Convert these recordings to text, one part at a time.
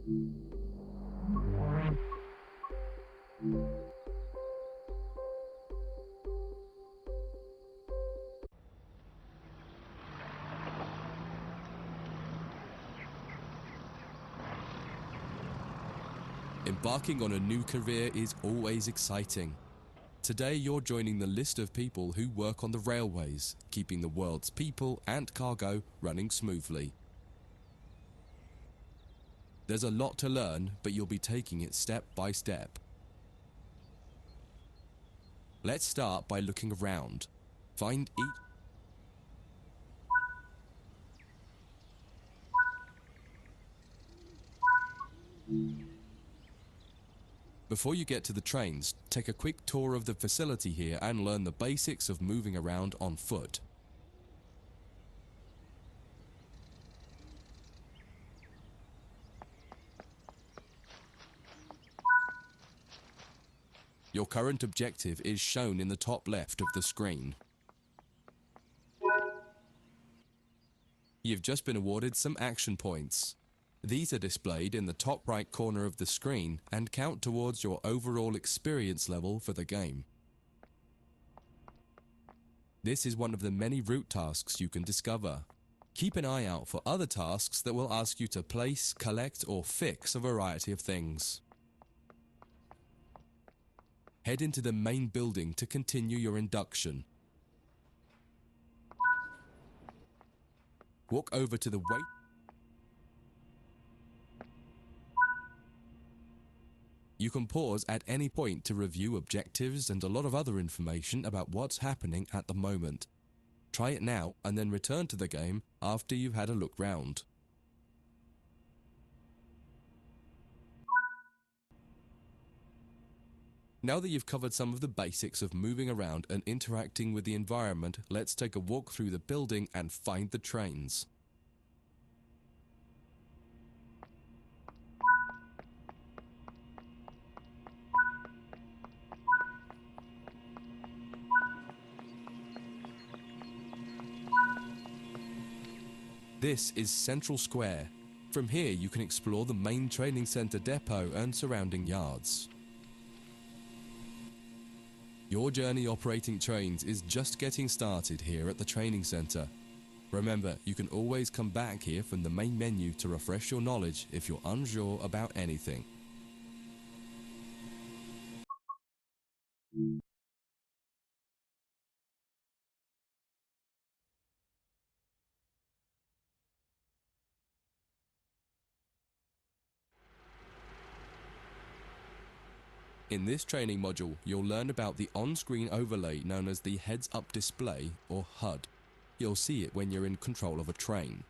Embarking on a new career is always exciting. Today you're joining the list of people who work on the railways, keeping the world's people and cargo running smoothly. There's a lot to learn, but you'll be taking it step by step. Let's start by looking around. Find each Before you get to the trains, take a quick tour of the facility here and learn the basics of moving around on foot. Your current objective is shown in the top left of the screen. You've just been awarded some action points. These are displayed in the top right corner of the screen and count towards your overall experience level for the game. This is one of the many route tasks you can discover. Keep an eye out for other tasks that will ask you to place, collect, or fix a variety of things. Head into the main building to continue your induction. Walk over to the wait. You can pause at any point to review objectives and a lot of other information about what's happening at the moment. Try it now and then return to the game after you've had a look round. Now that you've covered some of the basics of moving around and interacting with the environment, let's take a walk through the building and find the trains. This is Central Square. From here you can explore the main training centre depot and surrounding yards. Your journey operating trains is just getting started here at the training centre. Remember, you can always come back here from the main menu to refresh your knowledge if you're unsure about anything. In this training module, you'll learn about the on-screen overlay known as the heads-up display, or HUD. You'll see it when you're in control of a train.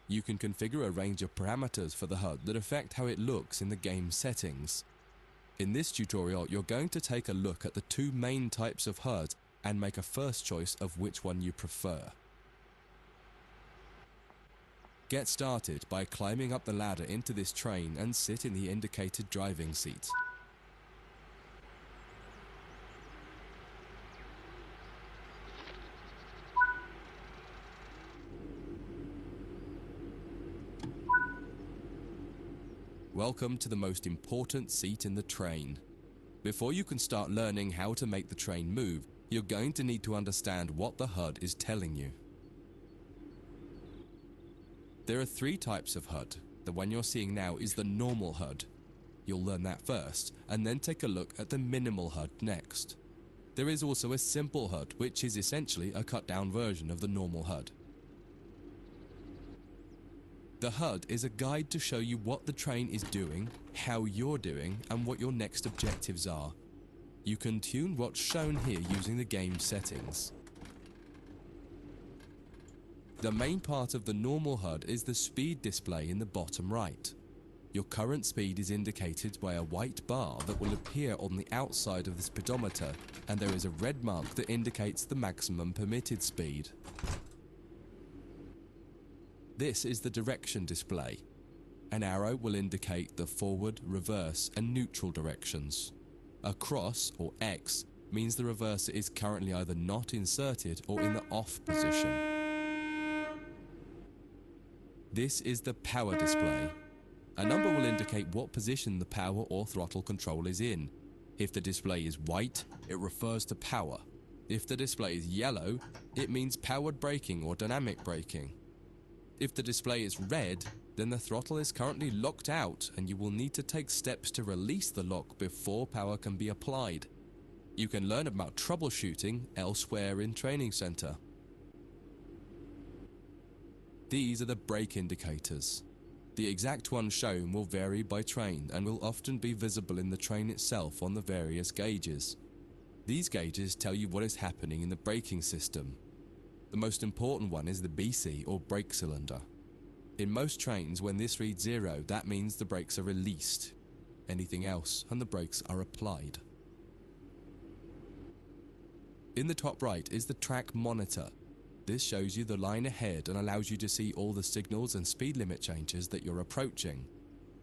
You can configure a range of parameters for the HUD that affect how it looks in the game settings. In this tutorial, you're going to take a look at the two main types of HUD and make a first choice of which one you prefer. Get started by climbing up the ladder into this train and sit in the indicated driving seat. Welcome to the most important seat in the train. Before you can start learning how to make the train move, you're going to need to understand what the HUD is telling you. There are three types of HUD. The one you're seeing now is the normal HUD. You'll learn that first, and then take a look at the minimal HUD next. There is also a simple HUD, which is essentially a cut-down version of the normal HUD. The HUD is a guide to show you what the train is doing, how you're doing, and what your next objectives are. You can tune what's shown here using the game settings. The main part of the normal HUD is the speed display in the bottom right. Your current speed is indicated by a white bar that will appear on the outside of the speedometer, and there is a red mark that indicates the maximum permitted speed. This is the direction display. An arrow will indicate the forward, reverse, and neutral directions. A cross, or X, means the reverser is currently either not inserted or in the off position. This is the power display. A number will indicate what position the power or throttle control is in. If the display is white, it refers to power. If the display is yellow, it means powered braking or dynamic braking. If the display is red, then the throttle is currently locked out and you will need to take steps to release the lock before power can be applied. You can learn about troubleshooting elsewhere in Training Center. These are the brake indicators. The exact one shown will vary by train and will often be visible in the train itself on the various gauges. These gauges tell you what is happening in the braking system. The most important one is the BC or brake cylinder. In most trains, when this reads 0, that means the brakes are released. Anything else and the brakes are applied. In the top right is the track monitor. This shows you the line ahead and allows you to see all the signals and speed limit changes that you're approaching.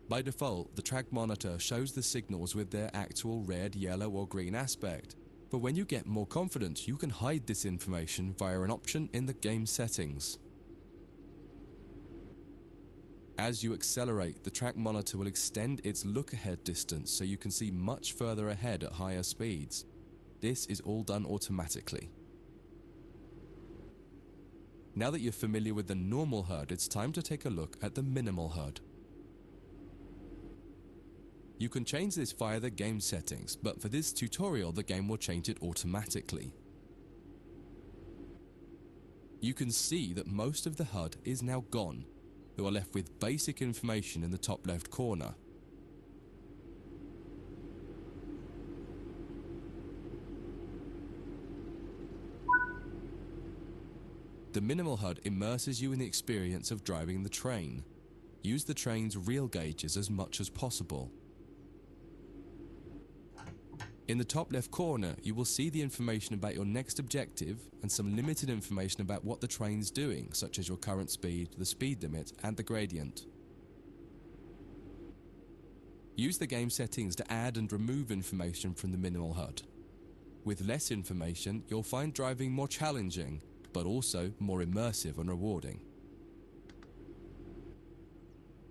By default, the track monitor shows the signals with their actual red, yellow or green aspect. But when you get more confident, you can hide this information via an option in the game settings. As you accelerate, the track monitor will extend its look-ahead distance so you can see much further ahead at higher speeds. This is all done automatically. Now that you're familiar with the normal HUD, it's time to take a look at the minimal HUD. You can change this via the game settings, but for this tutorial the game will change it automatically. You can see that most of the HUD is now gone. You are left with basic information in the top left corner. The minimal HUD immerses you in the experience of driving the train. Use the train's real gauges as much as possible. In the top left corner, you will see the information about your next objective and some limited information about what the train's doing, such as your current speed, the speed limit, and the gradient. Use the game settings to add and remove information from the minimal HUD. With less information, you'll find driving more challenging, but also more immersive and rewarding.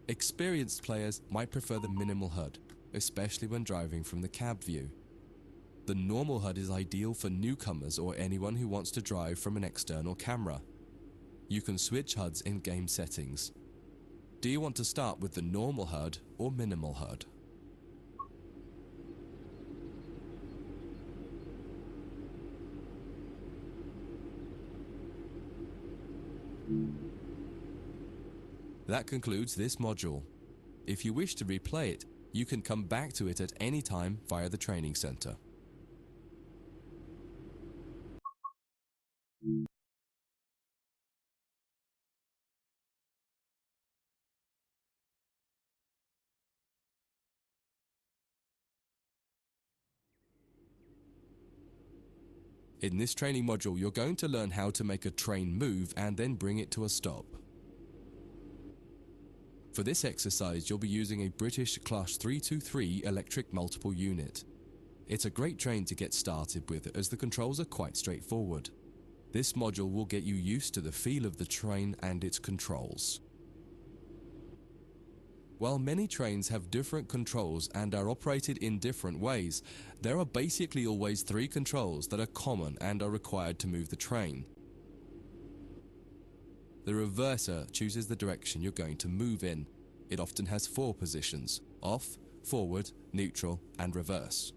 Experienced players might prefer the minimal HUD, especially when driving from the cab view. The normal HUD is ideal for newcomers or anyone who wants to drive from an external camera. You can switch HUDs in game settings. Do you want to start with the normal HUD or minimal HUD? That concludes this module. If you wish to replay it, you can come back to it at any time via the Training Center. In this training module, you're going to learn how to make a train move and then bring it to a stop. For this exercise, you'll be using a British Class 323 electric multiple unit. It's a great train to get started with as the controls are quite straightforward. This module will get you used to the feel of the train and its controls. While many trains have different controls and are operated in different ways, there are basically always 3 controls that are common and are required to move the train. The reverser chooses the direction you're going to move in. It often has 4 positions: off, forward, neutral, and reverse.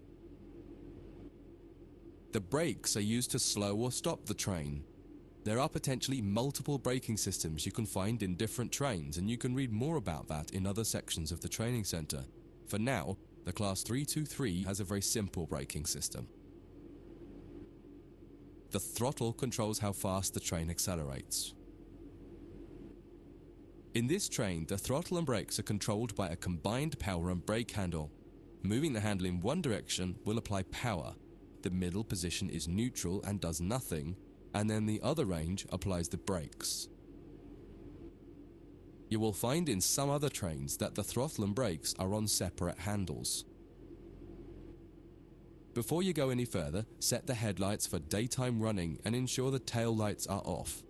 The brakes are used to slow or stop the train. There are potentially multiple braking systems you can find in different trains, and you can read more about that in other sections of the training center. For now, the Class 323 has a very simple braking system. The throttle controls how fast the train accelerates. In this train, the throttle and brakes are controlled by a combined power and brake handle. Moving the handle in one direction will apply power. The middle position is neutral and does nothing, and then the other range applies the brakes. You will find in some other trains that the throttle and brakes are on separate handles. Before you go any further, set the headlights for daytime running and ensure the tail lights are off.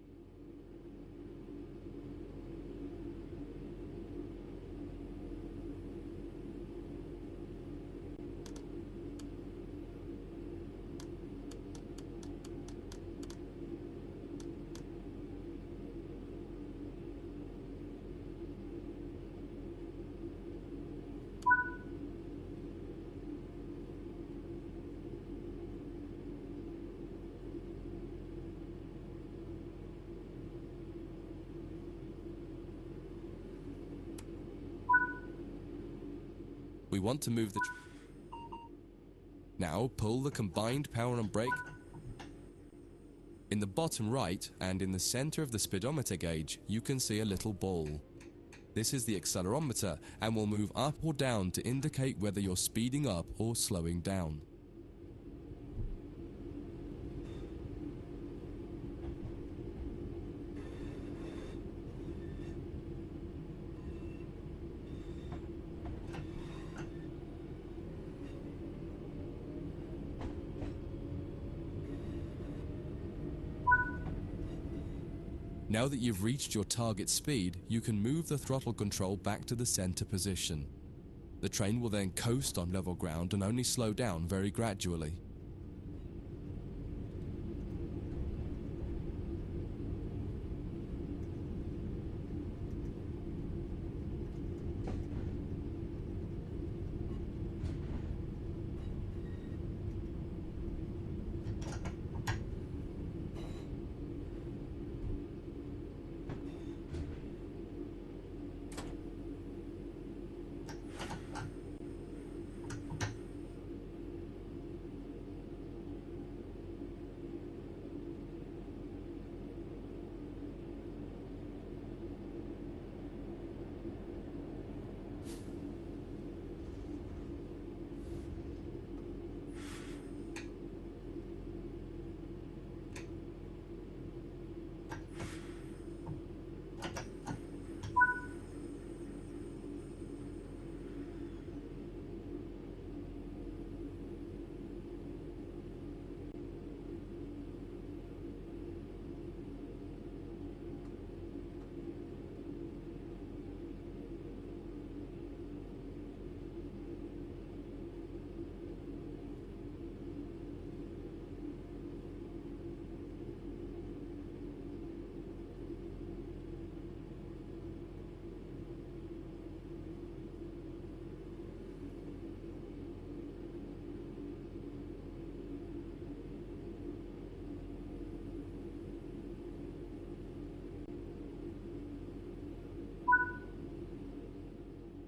We want to move the... Now pull the combined power and brake. In the bottom right and in the center of the speedometer gauge, you can see a little ball. This is the accelerometer and will move up or down to indicate whether you're speeding up or slowing down. Now that you've reached your target speed, you can move the throttle control back to the center position. The train will then coast on level ground and only slow down very gradually.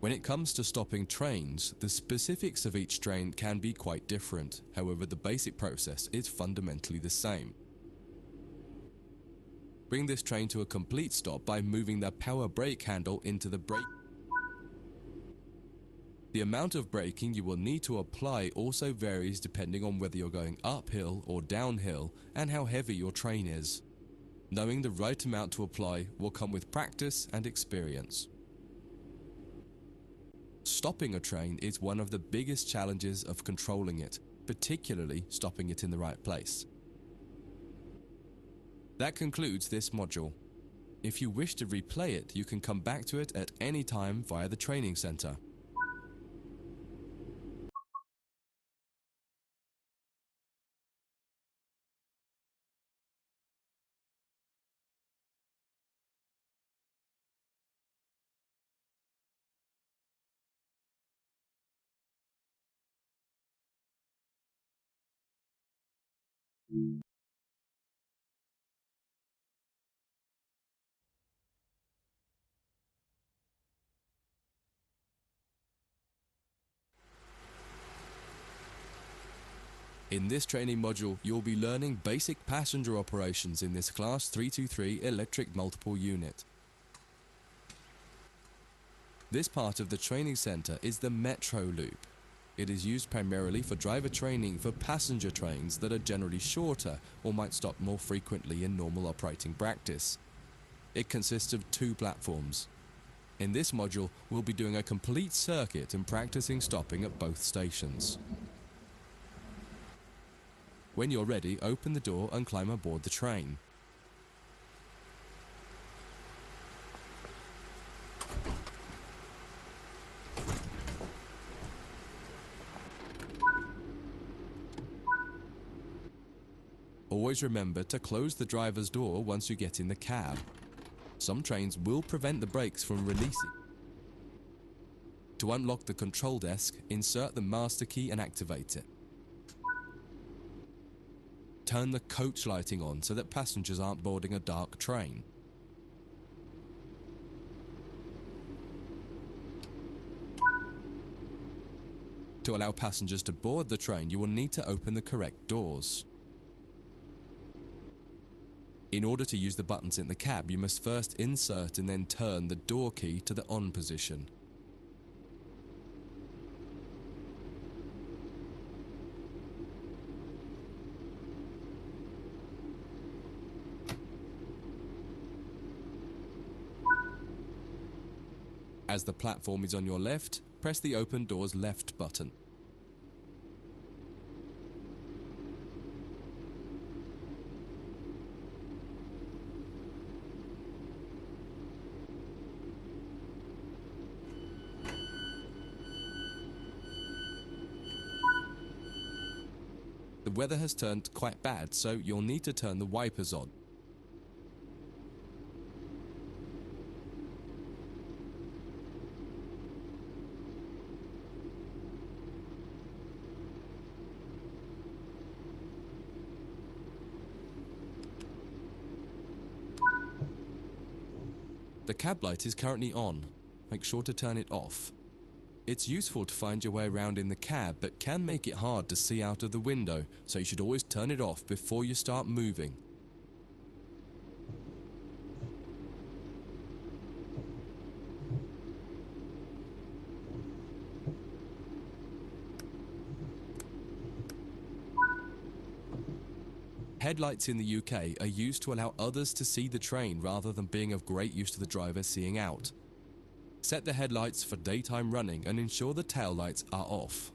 When it comes to stopping trains, the specifics of each train can be quite different. However, the basic process is fundamentally the same. Bring this train to a complete stop by moving the power brake handle into the brake. The amount of braking you will need to apply also varies depending on whether you're going uphill or downhill and how heavy your train is. Knowing the right amount to apply will come with practice and experience. Stopping a train is one of the biggest challenges of controlling it, particularly stopping it in the right place. That concludes this module. If you wish to replay it, you can come back to it at any time via the training center. In this training module, you'll be learning basic passenger operations in this Class 323 electric multiple unit. This part of the training center is the Metro Loop. It is used primarily for driver training for passenger trains that are generally shorter or might stop more frequently in normal operating practice. It consists of 2 platforms. In this module, we'll be doing a complete circuit and practicing stopping at both stations. When you're ready, open the door and climb aboard the train. Always remember to close the driver's door once you get in the cab. Some trains will prevent the brakes from releasing. To unlock the control desk, insert the master key and activate it. Turn the coach lighting on so that passengers aren't boarding a dark train. To allow passengers to board the train, you will need to open the correct doors. In order to use the buttons in the cab, you must first insert and then turn the door key to the on position. As the platform is on your left, press the open doors left button. The weather has turned quite bad, so you'll need to turn the wipers on. The cab light is currently on. Make sure to turn it off. It's useful to find your way around in the cab, but can make it hard to see out of the window, so you should always turn it off before you start moving. Headlights in the UK are used to allow others to see the train rather than being of great use to the driver seeing out. Set the headlights for daytime running and ensure the tail lights are off.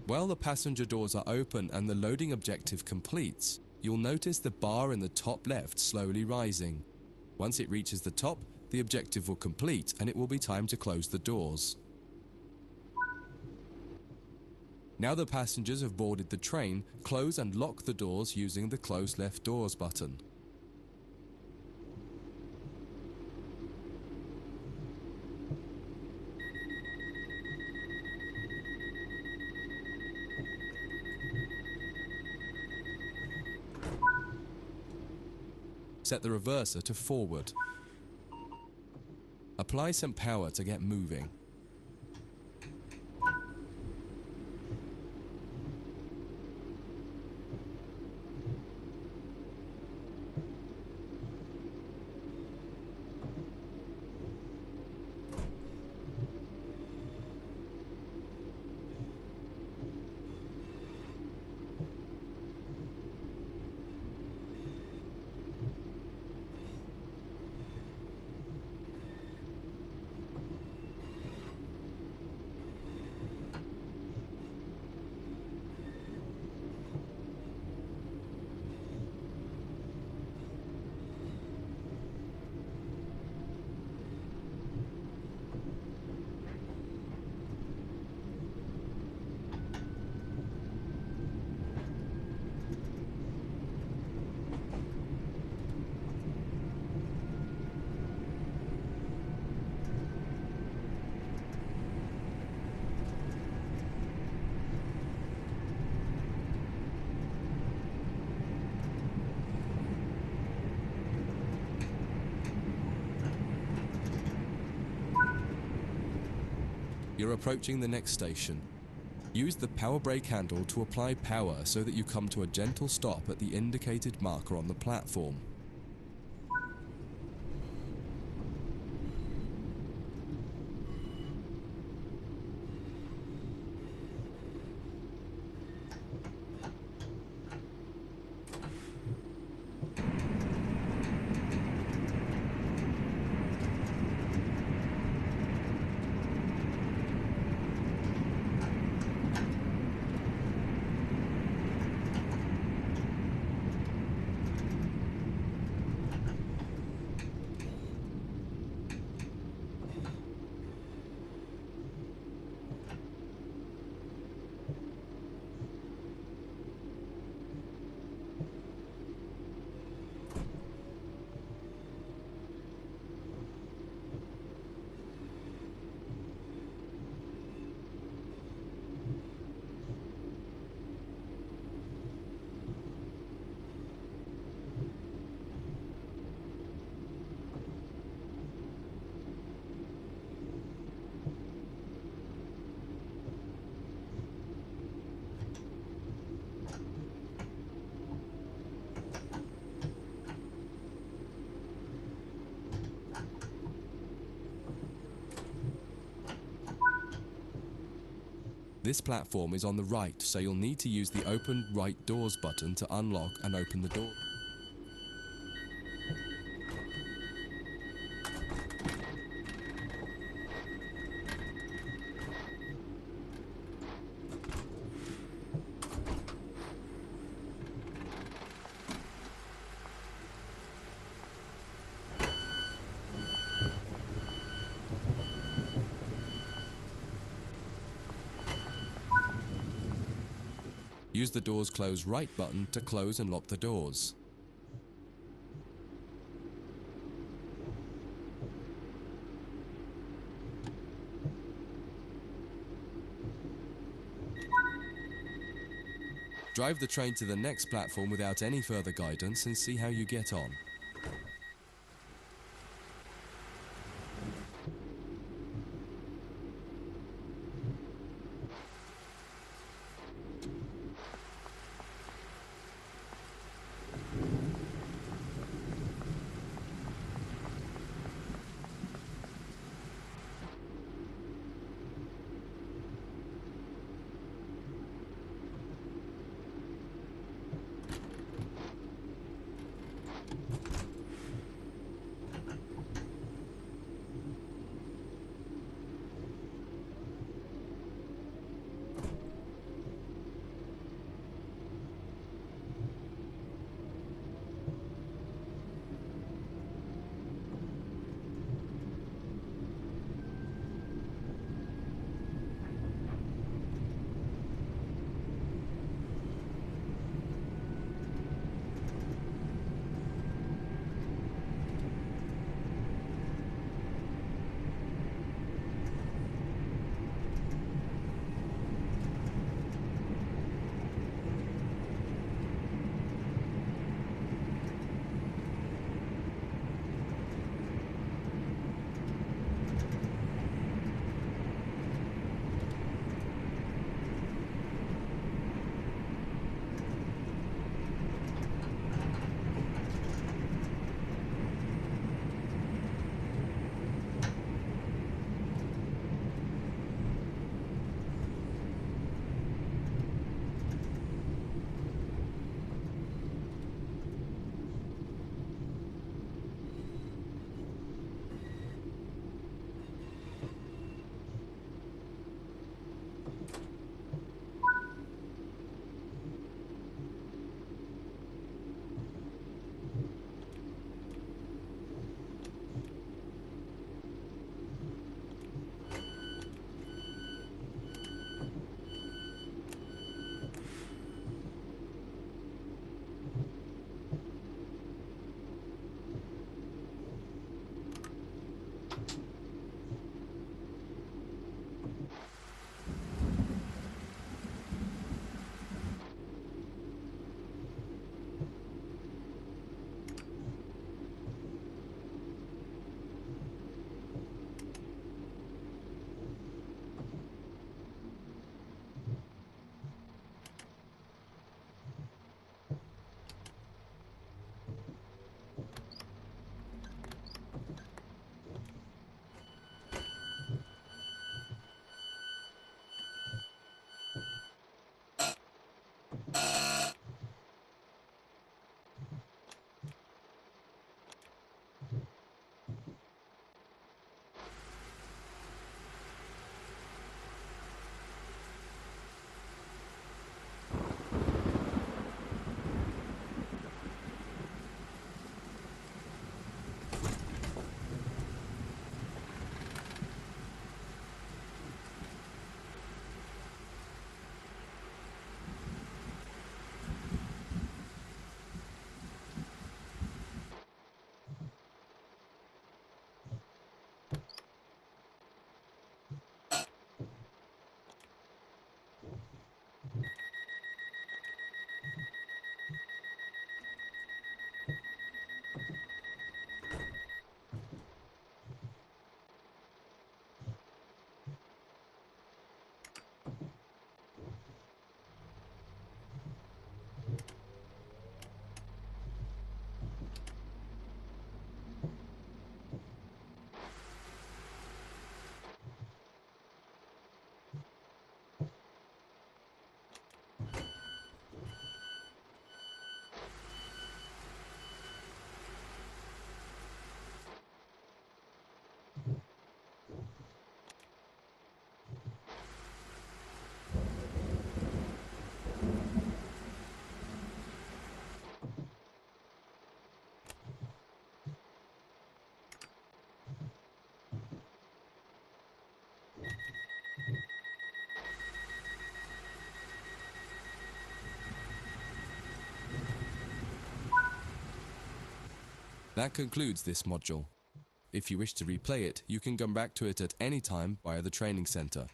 While the passenger doors are open and the loading objective completes, you'll notice the bar in the top left slowly rising. Once it reaches the top, the objective will complete and it will be time to close the doors. Now the passengers have boarded the train, close and lock the doors using the close left doors button. Set the reverser to forward. Apply some power to get moving. You're approaching the next station. Use the power brake handle to apply power so that you come to a gentle stop at the indicated marker on the platform. This platform is on the right, so you'll need to use the Open Right Doors button to unlock and open the door. Use the Doors Close Right button to close and lock the doors. Drive the train to the next platform without any further guidance and see how you get on. That concludes this module. If you wish to replay it, you can come back to it at any time via the training center.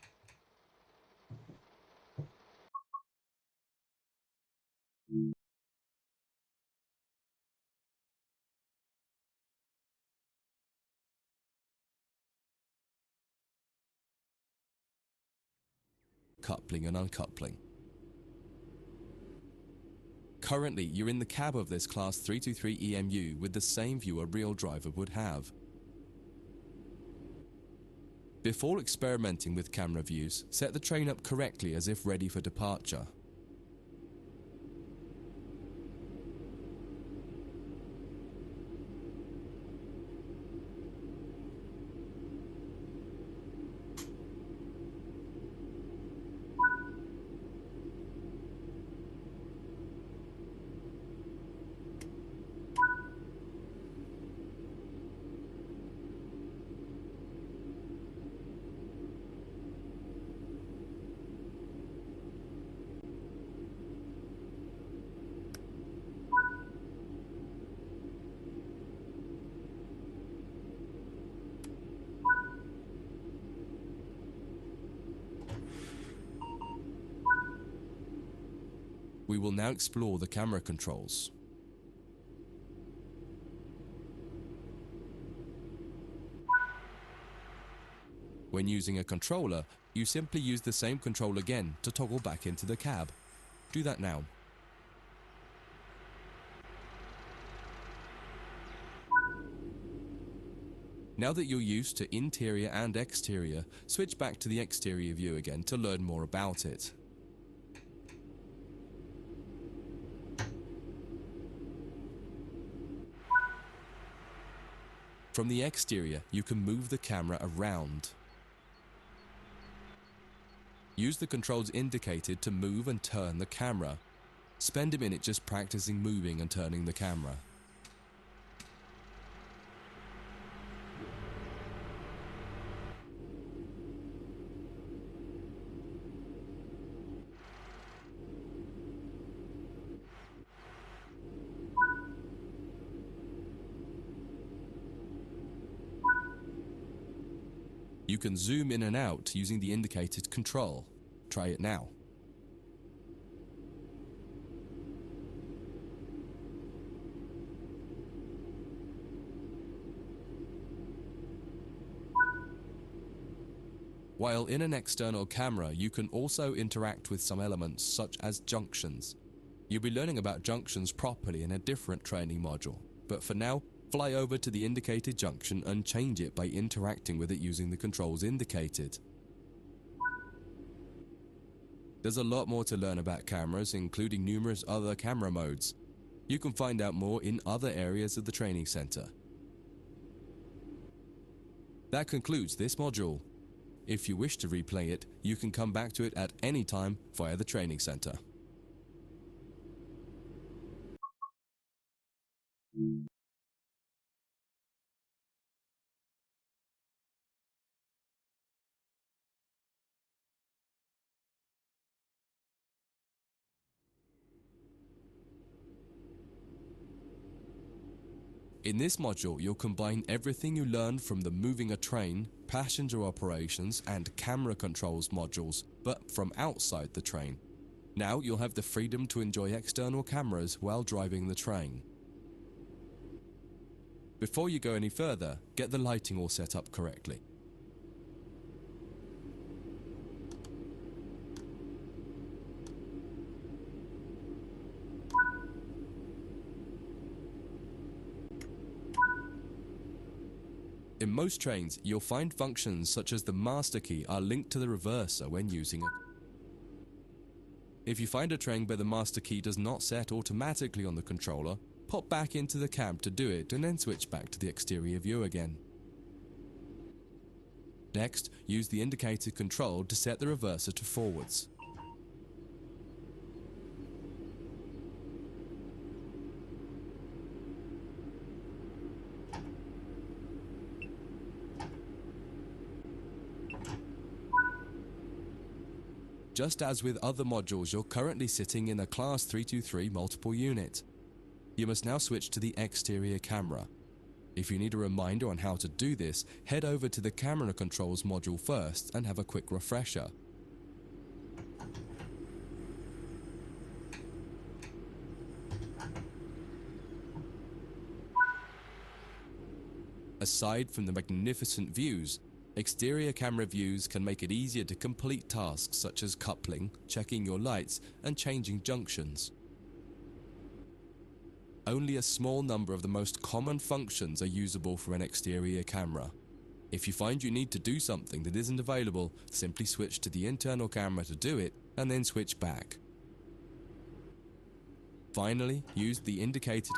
Coupling and uncoupling. Currently, you're in the cab of this Class 323 EMU with the same view a real driver would have. Before experimenting with camera views, set the train up correctly as if ready for departure. We will now explore the camera controls. When using a controller, you simply use the same control again to toggle back into the cab. Do that now. Now that you're used to interior and exterior, switch back to the exterior view again to learn more about it. From the exterior, you can move the camera around. Use the controls indicated to move and turn the camera. Spend a minute just practicing moving and turning the camera. You can zoom in and out using the indicated control. Try it now. While in an external camera, you can also interact with some elements such as junctions. You'll be learning about junctions properly in a different training module, but for now, fly over to the indicated junction and change it by interacting with it using the controls indicated. There's a lot more to learn about cameras, including numerous other camera modes. You can find out more in other areas of the training center. That concludes this module. If you wish to replay it, you can come back to it at any time via the training center. In this module, you'll combine everything you learned from the moving a train, passenger operations, and camera controls modules, but from outside the train. Now you'll have the freedom to enjoy external cameras while driving the train. Before you go any further, get the lighting all set up correctly. In most trains, you'll find functions such as the master key are linked to the reverser when using it. If you find a train where the master key does not set automatically on the controller, pop back into the cab to do it and then switch back to the exterior view again. Next, use the indicated control to set the reverser to forwards. Just as with other modules, you're currently sitting in a Class 323 multiple unit. You must now switch to the exterior camera. If you need a reminder on how to do this, head over to the camera controls module first and have a quick refresher. Aside from the magnificent views, exterior camera views can make it easier to complete tasks such as coupling, checking your lights, and changing junctions. Only a small number of the most common functions are usable for an exterior camera. If you find you need to do something that isn't available, simply switch to the internal camera to do it, and then switch back. Finally, use the indicated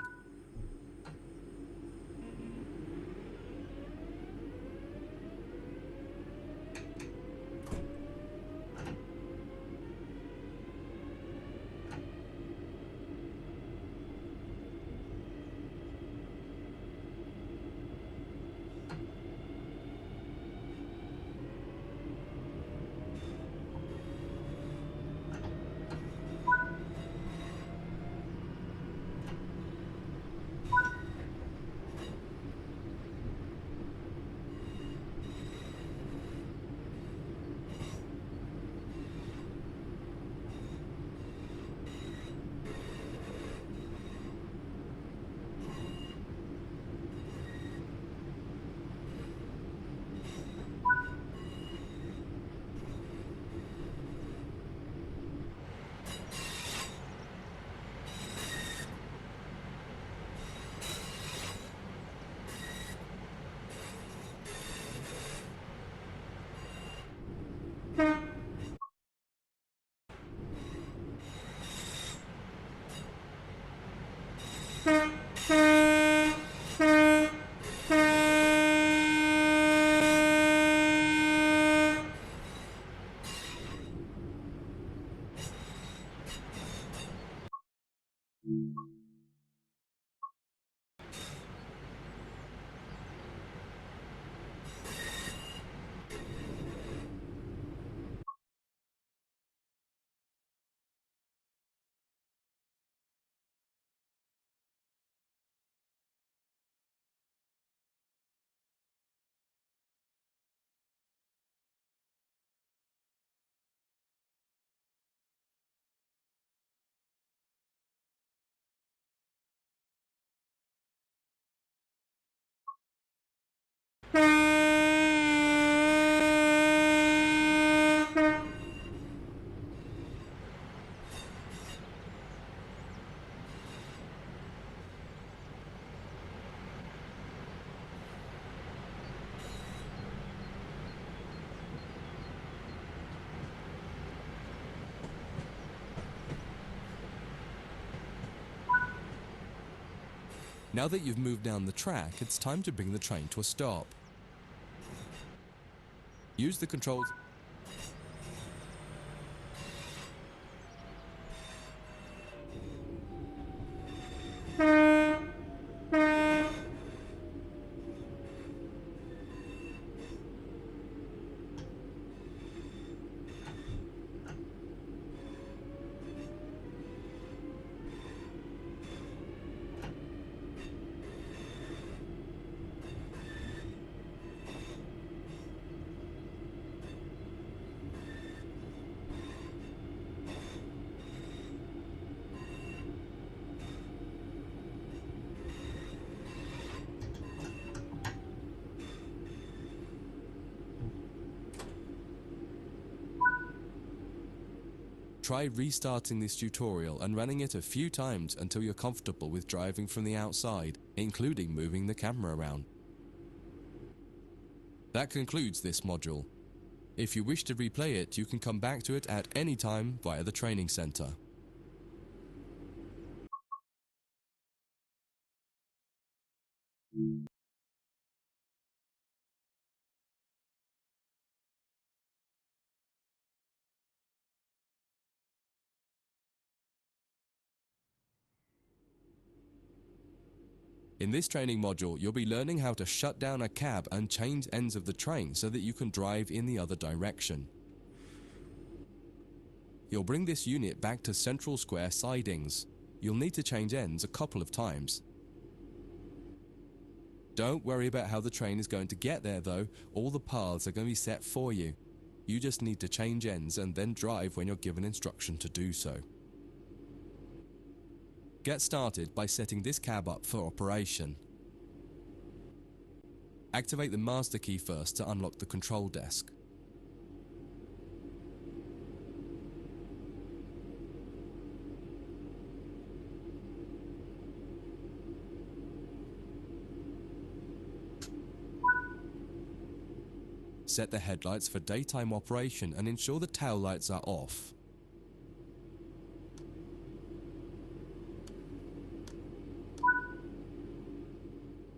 Now that you've moved down the track, it's time to bring the train to a stop. Use the controls. Try restarting this tutorial and running it a few times until you're comfortable with driving from the outside, including moving the camera around. That concludes this module. If you wish to replay it, you can come back to it at any time via the training center. In this training module, you'll be learning how to shut down a cab and change ends of the train so that you can drive in the other direction. You'll bring this unit back to central square sidings. You'll need to change ends a couple of times. Don't worry about how the train is going to get there though, all the paths are going to be set for you. You just need to change ends and then drive when you're given instruction to do so. Get started by setting this cab up for operation. Activate the master key first to unlock the control desk. Set the headlights for daytime operation and ensure the tail lights are off.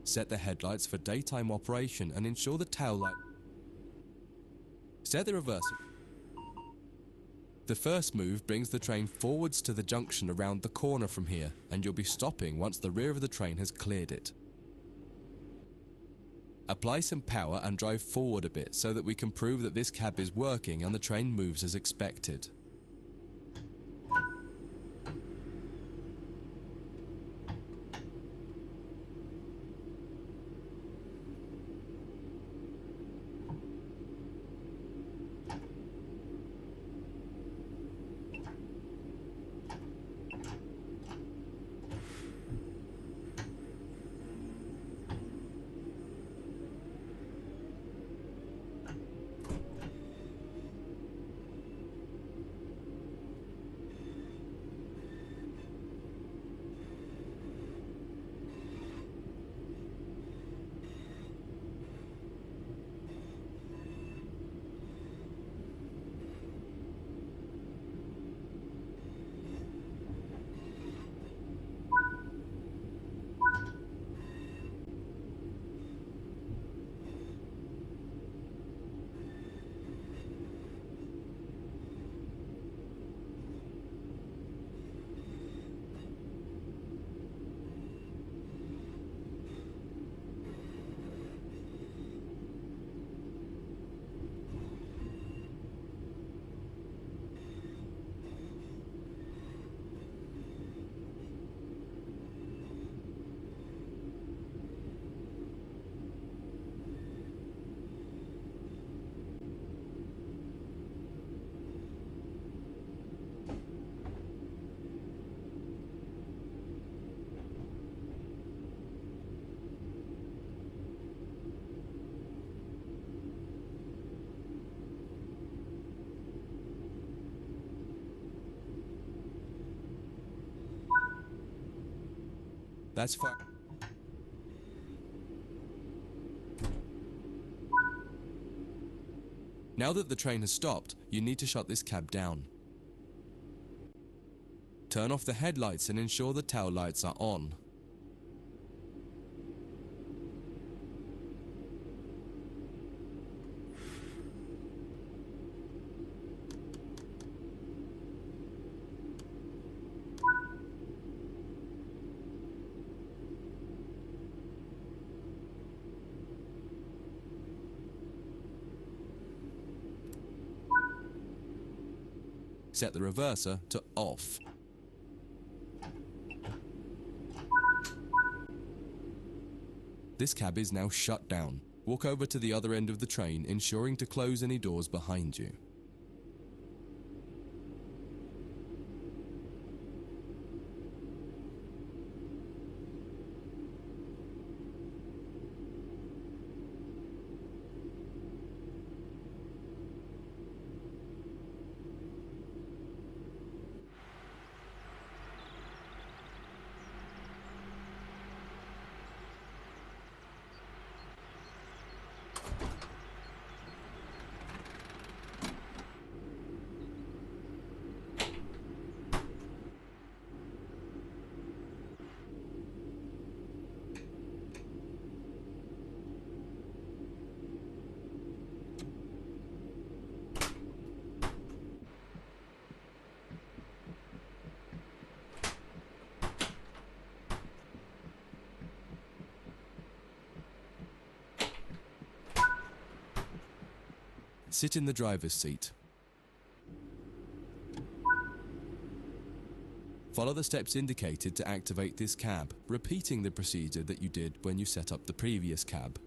Set the headlights for daytime operation and ensure the tail light. Set the reverser. The first move brings the train forwards to the junction around the corner from here, and you'll be stopping once the rear of the train has cleared it. Apply some power and drive forward a bit so that we can prove that this cab is working and the train moves as expected. That's fine. Now that the train has stopped, you need to shut this cab down. Turn off the headlights and ensure the tail lights are on. Set the reverser to off. This cab is now shut down. Walk over to the other end of the train, ensuring to close any doors behind you. Sit in the driver's seat. Follow the steps indicated to activate this cab, repeating the procedure that you did when you set up the previous cab.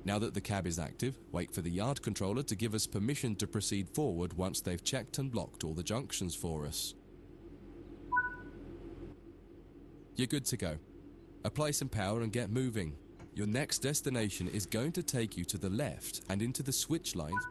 Now that the cab is active, wait for the yard controller to give us permission to proceed forward once they've checked and blocked all the junctions for us. You're good to go. Apply some power and get moving. Your next destination is going to take you to the left and into the switch lines.